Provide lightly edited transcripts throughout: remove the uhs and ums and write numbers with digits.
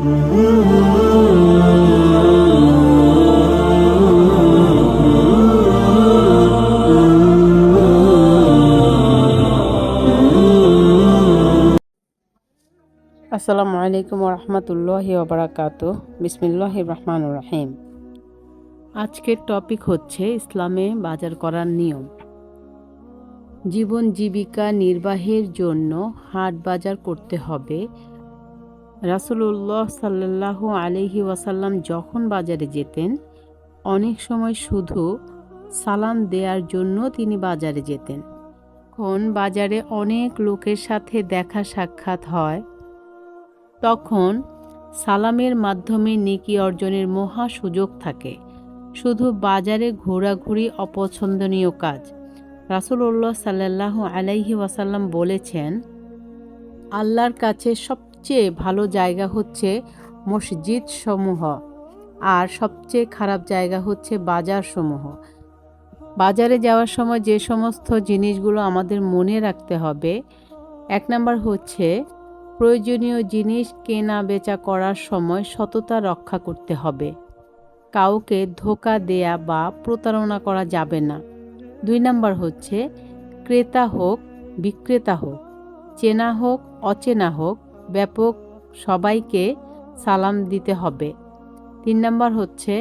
আসসালামু আলাইকুম রহমতুল্লাহি ওবারাকাতুহ। বিসমিল্লাহির রহমানির রহিম। আজকের টপিক হচ্ছে ইসলামে বাজার করার নিয়ম। জীবন জীবিকা নির্বাহের জন্য হাট বাজার করতে হবে। রাসূলুল্লাহ সাল্লাল্লাহু আলাইহি ওয়াসাল্লাম যখন বাজারে যেতেন, অনেক সময় শুধু সালাম দেওয়ার জন্য তিনি বাজারে যেতেন। এখন বাজারে অনেক লোকের সাথে দেখা সাক্ষাৎ হয়, তখন সালামের মাধ্যমে নেকি অর্জনের মহা সুযোগ থাকে। শুধু বাজারে ঘোরাঘুরি অপছন্দনীয় কাজ। রাসূলুল্লাহ সাল্লাল্লাহু আলাইহি ওয়াসাল্লাম বলেছেন, আল্লাহর কাছে সবচেয়ে ভালো জায়গা হচ্ছে মসজিদ সমূহ, আর সবচেয়ে খারাপ জায়গা হচ্ছে বাজার সমূহ। বাজারে যাওয়ার সময় যে সমস্ত জিনিসগুলো আমাদের মনে রাখতে হবে, 1 নাম্বার হচ্ছে প্রয়োজনীয় জিনিস কেনা বেচা করার সময় সততা রক্ষা করতে হবে। কাউকে ধোঁকা দেয়া বা প্রতারণা করা যাবে না। 2 নাম্বার হচ্ছে ক্রেতা হোক বিক্রেতা হোক, চেনা হোক অচেনা হোক, ব্যাপক সবাইকে সালাম দিতে হবে। 3 নাম্বার হচ্ছে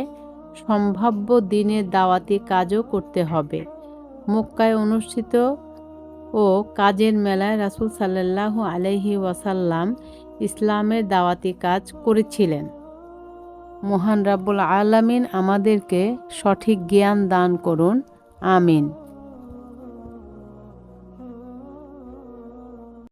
সম্ভাব্য দিনের দাওয়াতি কাজও করতে হবে। মক্কায় অনুষ্ঠিত ও কাজের মেলায় রাসূল সাল্লাল্লাহু আলাইহি ওয়াসাল্লাম ইসলামের দাওয়াতি কাজ করেছিলেন। মহান রাব্বুল আলামিন আমাদেরকে সঠিক জ্ঞান দান করুন। আমিন।